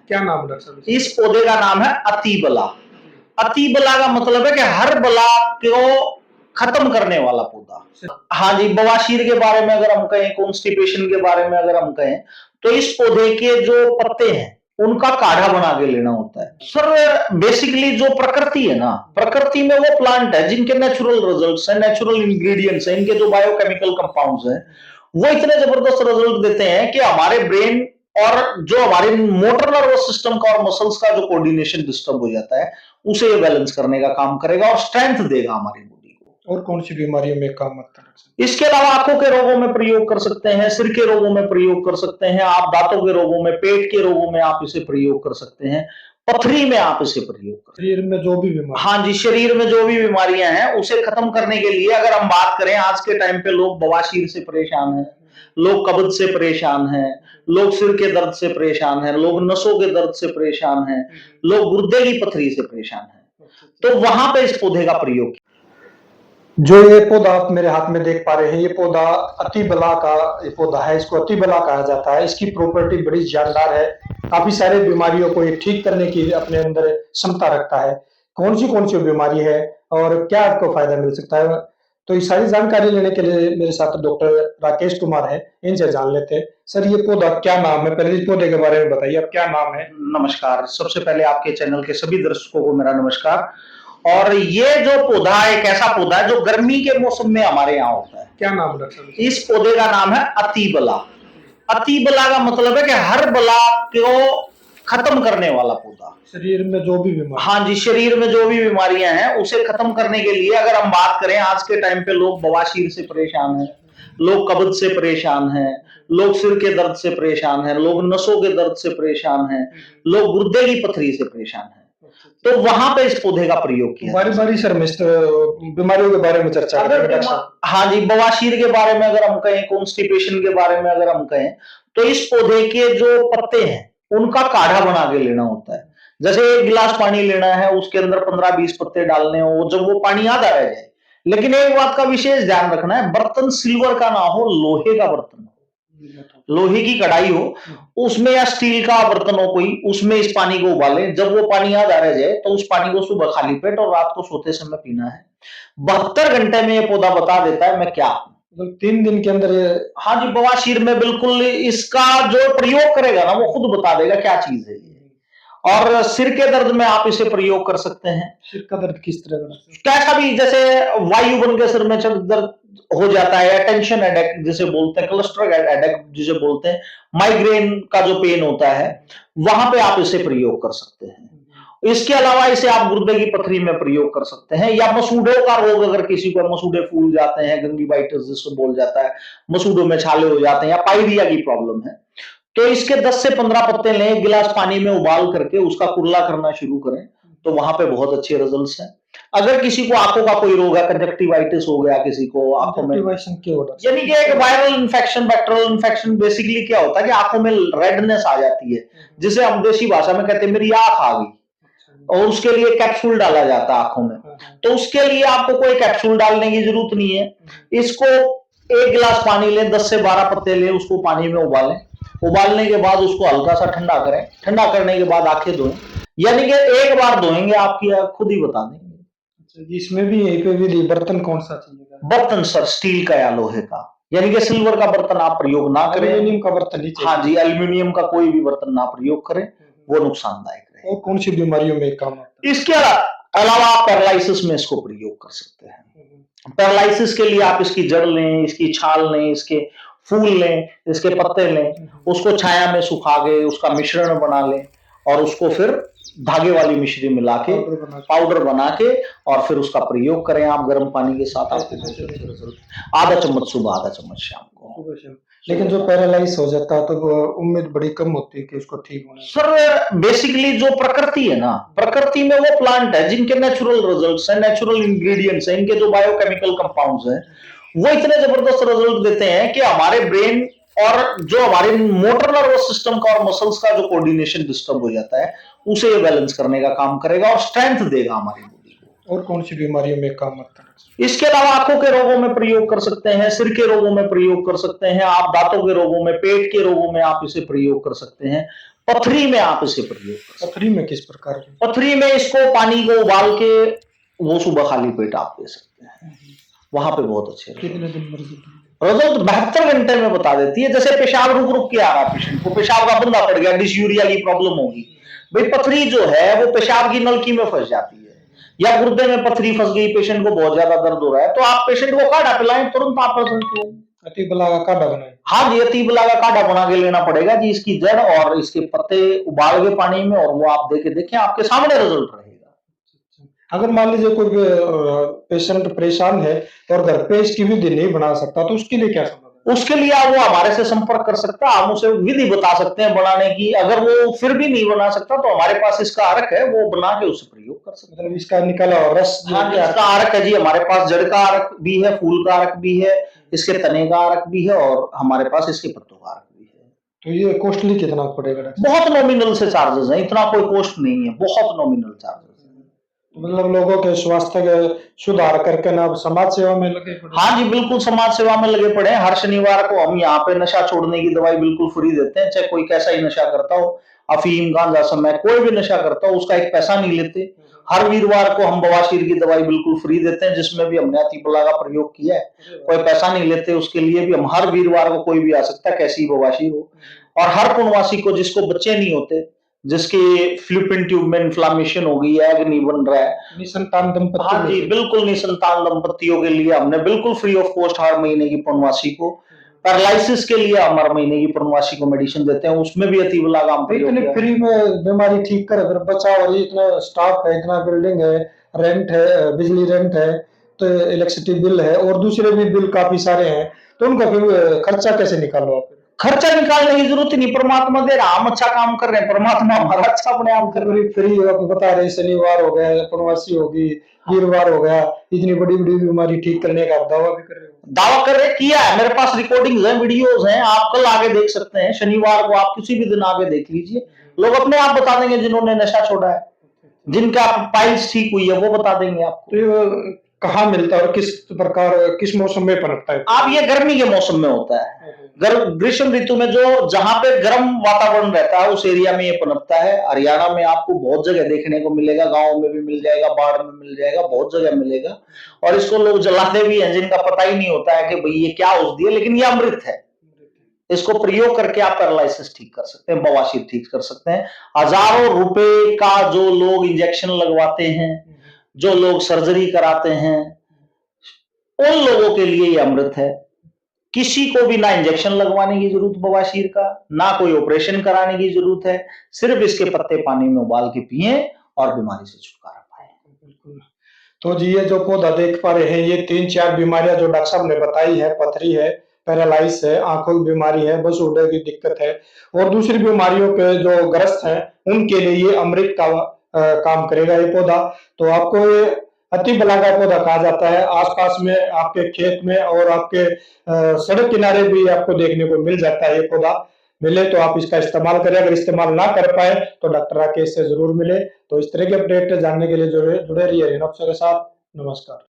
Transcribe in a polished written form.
क्या नाम है डॉक्टर साहब? इस पौधे का नाम है अतिबला। अतिबला का मतलब है कि हर बला को खत्म करने वाला पौधा। हाँ जी, बवासीर के बारे में अगर हम कहें, कॉन्स्टिपेशन के बारे में अगर हम कहें, तो इस पौधे के जो पत्ते हैं उनका काढ़ा बना के लेना होता है। सर बेसिकली जो प्रकृति है ना, प्रकृति में वो प्लांट है जिनके नेचुरल रिजल्ट्स हैं, नेचुरल इंग्रेडिएंट्स हैं, इनके जो बायोकेमिकल कंपाउंड्स हैं वो इतने जबरदस्त रिजल्ट देते हैं कि हमारे ब्रेन और जो हमारे मोटर नर्वस सिस्टम का और मसल्स का जो कोऑर्डिनेशन डिस्टर्ब हो जाता है उसे ये बैलेंस करने का काम करेगा और स्ट्रेंथ देगा हमारी बॉडी को। और कौन सी बीमारियों में काम आता है? इसके अलावा आंखों के रोगों में प्रयोग कर सकते हैं, सिर के रोगों में प्रयोग कर सकते हैं, आप दांतों के रोगों में, पेट के रोगों में आप इसे प्रयोग कर सकते हैं, पथरी में आप इसे प्रयोग कर सकते हैं। शरीर में जो भी बीमारी, हाँ जी, शरीर में जो भी बीमारियां हैं उसे खत्म करने के लिए अगर हम बात करें, आज के टाइम पे लोग बवासीर से परेशान हैं, लोग कब्ज से परेशान हैं, लोग सिर के दर्द से परेशान हैं, लोग नसों के दर्द से परेशान हैं, लोग गुर्दे की पथरी से परेशान हैं, तो वहां पे इस पौधे का प्रयोग। जो ये पौधा आप मेरे हाथ में देख पा रहे हैं, ये पौधा अतिबला का ये पौधा है। इसको अतिबला कहा जाता है। इसकी प्रॉपर्टी बड़ी जानदार है। काफी सारे बीमारियों को ये ठीक करने की अपने अंदर क्षमता रखता है। कौन सी बीमारी है और क्या आपको फायदा मिल सकता है, तो ये सारी जानकारी लेने के लिए मेरे साथ डॉक्टर राकेश कुमार है। इनसे जान लेते हैं। सर, ये पौधा क्या नाम है? पहले इस पौधे के बारे में बताइए, आप क्या नाम है? नमस्कार, सबसे पहले आपके चैनल के सभी दर्शकों को मेरा नमस्कार। और ये जो पौधा एक ऐसा पौधा है जो गर्मी के मौसम में हमारे यहाँ होता है। क्या नाम है डॉक्टर साहब? इस पौधे का नाम है अतिबला। अतिबला का मतलब है कि हर बला को खत्म करने वाला पौधा। शरीर में जो भी बीमारी, हाँ जी, शरीर में जो भी बीमारियां हैं उसे खत्म करने के लिए अगर हम बात करें, आज के टाइम पे लोग बवासीर से परेशान हैं, लोग कब्ज से परेशान हैं, लोग सिर के दर्द से परेशान हैं, लोग नसों के दर्द से परेशान हैं, लोग गुर्दे की पथरी से परेशान हैं, तो वहां पे इस पौधे का प्रयोग किया। बारी बारी सर बीमारियों के बारे में चर्चा अगर हाँ जी, बवासीर के बारे में अगर हम कहें, कॉन्स्टिपेशन के बारे में अगर हम कहें, तो इस पौधे के जो पत्ते हैं उनका काढ़ा बना के लेना होता है। जैसे एक गिलास पानी लेना है, उसके अंदर 15-20 पत्ते डालने हो, जब वो पानी आधा रह जाए। लेकिन एक बात का विशेष ध्यान रखना है, बर्तन सिल्वर का ना हो, लोहे का बर्तन हो, लोहे की कढ़ाई हो उसमें, या स्टील का बर्तन हो कोई, उसमें इस पानी को उबालें। जब वो पानी आधा रह जाए तो उस पानी को सुबह खाली पेट और रात को सोते समय पीना है। 72 घंटे में ये पौधा बता देता है मैं क्या हूं। मतलब 3 दिन के अंदर ये, हाँ जी, बवासीर में बिल्कुल इसका जो प्रयोग करेगा ना वो खुद बता देगा क्या चीज है ये। और सिर के दर्द में आप इसे प्रयोग कर सकते हैं। सिर का दर्द किस तरह का? कैसा भी, जैसे वायु बन के सिर में दर्द हो जाता है, टेंशन हेडेक जिसे बोलते हैं, क्लस्टर हेडेक जिसे बोलते हैं, माइग्रेन का जो पेन होता है, वहां पे आप इसे प्रयोग कर सकते हैं। इसके अलावा इसे आप गुर्दे की पथरी में प्रयोग कर सकते हैं, या मसूड़ों का रोग अगर किसी को, मसूड़े फूल जाते हैं, गंगीवाइटिस जिसको बोल जाता है, मसूड़ों में छाले हो जाते हैं, या पायरिया की प्रॉब्लम है, तो इसके 10 से 15 पत्ते लें, एक गिलास पानी में उबाल करके उसका कुल्ला करना शुरू करें, तो वहां पे बहुत अच्छे रिजल्ट्स हैं। अगर किसी को आंखों का कोई रोग है, कंजक्टिवाइटिस हो गया किसी को आंखों में, यानी कि एक viral infection, bacterial infection, basically क्या होता है कि आंखों में रेडनेस आ जाती है, जिसे हम देसी भाषा में कहते हैं मेरी आंख आ गई, और उसके लिए कैप्सूल डाला जाता है आंखों में। तो उसके लिए आपको कोई कैप्सूल डालने की जरूरत नहीं है। इसको एक गिलास पानी लें, 10 से 12 पत्ते लें, उसको पानी में उबालें, उबालने के बाद उसको हल्का सा ठंडा करें, ठंडा करने के बाद आंखें धोएं, यानी कि एक बार धोएंगे आपकी खुद ही बता देंगे। इसमें भी यहीं पे भी बर्तन कौन सा चाहिए? बर्तन सर स्टील का या लोहे का, यानी कि सिल्वर का बर्तन आप प्रयोग ना करें। एल्यूमिनियम का बर्तन ही चाहिए। हाँ जी, एल्यूमिनियम का कोई भी बर्तन ना प्रयोग करें, वो नुकसानदायक है। और कौन सी बीमारियों में काम आता है? इसके अलावा आप पैरालिसिस में इसको प्रयोग कर सकते हैं। पैरालिसिस के लिए आप इसकी जड़ लें, इसकी छाल लें, इसके फूल लें, इसके पत्ते लें, उसको छाया में सुखा के उसका मिश्रण बना लें, और उसको फिर धागे वाली मिश्री मिला के पाउडर बना के और फिर उसका प्रयोग करें आप गर्म पानी के साथ। आपको आधा चम्मच सुबह, आधा चम्मच शाम को। लेकिन जो पैरालाइज हो जाता है तो उम्मीद बड़ी कम होती है कि उसको ठीक होना। सर बेसिकली जो प्रकृति है ना, प्रकृति में वो प्लांट है जिनके नेचुरल रिजल्ट्स हैं, नेचुरल इंग्रेडिएंट्स हैं, इनके जो बायोकेमिकल कंपाउंड्स हैं वो इतने जबरदस्त रिजल्ट देते हैं कि हमारे ब्रेन और जो हमारे मोटर नर्वस सिस्टम का और मसल्स का जो कोऑर्डिनेशन डिस्टर्ब हो जाता है उसे ये बैलेंस करने का काम करेगा और स्ट्रेंथ देगा हमारी बॉडी को। और कौन सी बीमारियों में काम आता है? इसके अलावा आंखों के रोगों में प्रयोग कर सकते हैं, सिर के रोगों में प्रयोग कर सकते हैं, आप दांतों के रोगों में, पेट के रोगों में आप इसे प्रयोग कर सकते हैं, पथरी में आप इसे प्रयोग कर सकते पथरी में किस प्रकार की? हैं। पथरी में इसको पानी को उबाल के वो सुबह खाली पेट आप दे सकते हैं, वहां पे बहुत अच्छे कितने दिन में रिजल्ट 72 घंटे में बता देती है। जैसे पेशाब रुक रुक के आ रहा पेशेंट को, पेशाब का बंदा पड़ गया, डिसयूरिया की प्रॉब्लम होगी, भाई पथरी जो है वो पेशाब की नलकी में फंस जाती है, या गुर्दे में पथरी फंस गई, पेशेंट को बहुत ज्यादा दर्द हो रहा है, तो आप पेशेंट को काढ़ा पिलाएं, तुरंत आप रिजल्ट हो। अतिबला का काढ़ा बनाए? हाँ जी, अतीबला का काढ़ा बना के लेना पड़ेगा जी, इसकी जड़ और इसके पत्ते उबाल के पानी में, और वो आप देके देखें, आपके सामने रिजल्ट रहेगा। अगर मान लीजिए कोई पेशेंट परेशान है और घर पे इसकी विधि नहीं बना सकता, तो उसके लिए क्या समाधान? उसके लिए आप वो हमारे से संपर्क कर सकता है, हम उसे विधि बता सकते हैं बनाने की। अगर वो फिर भी नहीं बना सकता तो हमारे पास इसका अर्क है, वो बना के उससे प्रयोग कर सकते हैं। मतलब इसका निकला हुआ रस जो हाँ जी, है, इसका अर्क है जी, हमारे पास जड़ का अर्क भी है, फूल का अर्क भी है, इसके तने का अर्क भी है, और हमारे पास इसके पत्तों का अर्क भी है। तो ये कॉस्टली कितना पड़ेगा डॉक्टर? बहुत नॉमिनल से चार्जेस हैं, इतना कोई कॉस्ट नहीं है, बहुत नॉमिनल चार्जेस है। मतलब लोगों के स्वास्थ्य के सुधार करके ना समाज सेवा में लगे पड़े। हाँ जी, बिल्कुल समाज सेवा में लगे पड़े हैं। हर शनिवार को हम यहाँ पे नशा छोड़ने की दवाई बिल्कुल फ्री देते हैं, चाहे कोई कैसा ही नशा करता हो, अफीम, गांजा, समय, कोई भी नशा करता हो, उसका एक पैसा नहीं लेते। हर वीरवार को हम बवासीर की दवाई बिल्कुल फ्री देते हैं, जिसमें भी हमने अतिबला का प्रयोग किया है, कोई पैसा नहीं लेते। उसके लिए भी हम हर वीरवार को, कोई भी आ सकता है, कैसी बवासीर हो। और हर पूर्णवासी को जिसको बच्चे नहीं होते, जिसके फ्लूपिन ट्यूब में इन्फ्लामेशन हो गई है, एग नहीं बन रहा है, निसंतान दंपति, हाँ जी, बिल्कुल निसंतान दंपतियों के लिए हमने बिल्कुल फ्री ऑफ कॉस्ट हर महीने की पूर्णवासी को, पैरालिसिस के लिए हम हर महीने की पूर्णवासी को मेडिसिन देते हैं, उसमें भी अतिबला का हम प्रयोग इतने किया है। फ्री में बीमारी ठीक कर, अगर बचा, और इतना स्टाफ है, इतना बिल्डिंग है, रेंट है, बिजली रेंट है, तो इलेक्ट्रिसिटी बिल है, और दूसरे भी बिल काफी सारे हैं, तो उनका फिर खर्चा कैसे निकालो आप? खर्चा निकालने की जरूरत ही नहीं, परमात्मा दे रहा, हम अच्छा काम कर रहे हैं, परमात्मा हमारा अच्छा अपने आप कर रहे हैं। फ्री आप बता रहे, शनिवार हो गया, पूर्णवासी होगी, वीरवार हो गया, इतनी बड़ी बड़ी बीमारी ठीक करने का आप दावा भी कर रहे हो? दावा कर रहे किया है, मेरे पास रिकॉर्डिंग्स हैं, वीडियोस हैं, आप कल आगे देख सकते हैं, शनिवार को आप किसी भी दिन आगे देख लीजिए, लोग अपने आप बता देंगे जिन्होंने नशा छोड़ा है, जिनका पाइल्स ठीक हुई है, वो बता देंगे आपको। तो ये कहाँ मिलता है और किस प्रकार, किस मौसम में पनपता है? आप ये गर्मी के मौसम में होता है, ग्रीष्म ऋतु में, जो जहां पे गर्म वातावरण रहता है उस एरिया में ये पनपता है। हरियाणा में आपको बहुत जगह देखने को मिलेगा, गांव में भी मिल जाएगा, बाढ़ में मिल जाएगा, बहुत जगह मिलेगा। और इसको लोग जलाते भी हैं, जिनका पता ही नहीं होता है कि भाई ये क्या औषधि है, लेकिन ये अमृत है। इसको प्रयोग करके आप पैरालिसिस ठीक कर सकते हैं, बवासीर ठीक कर सकते हैं। हजारों रुपए का जो लोग इंजेक्शन लगवाते हैं, जो लोग सर्जरी कराते हैं, उन लोगों के लिए ये अमृत है। किसी को भी ना इंजेक्शन लगवाने की जरूरत बवासीर का, ना कोई ऑपरेशन कराने की जरूरत है, सिर्फ इसके पत्ते पानी में उबाल के पिए और बीमारी से छुटकारा पाए। बिल्कुल। तो जी, ये जो पौधा देख पा रहे हैं, ये 3-4 बीमारियां जो डॉक्टर साहब ने बताई है, पथरी है, पैरालाइज है, आंखों की बीमारी है, बस उड़ने की दिक्कत है, और दूसरी बीमारियों के जो ग्रस्त हैं, उनके लिए ये अमृत का काम करेगा ये पौधा। तो आपको ये अतिबला का पौधा कहा जाता है। आसपास में आपके खेत में और आपके सड़क किनारे भी आपको देखने को मिल जाता है ये पौधा। मिले तो आप इसका इस्तेमाल करें, अगर इस्तेमाल ना कर पाए तो डॉक्टर राकेश से जरूर मिले। तो इस तरह के अपडेट जानने के लिए जुड़े जुड़े रहिए रेनॉक्स के साथ। नमस्कार।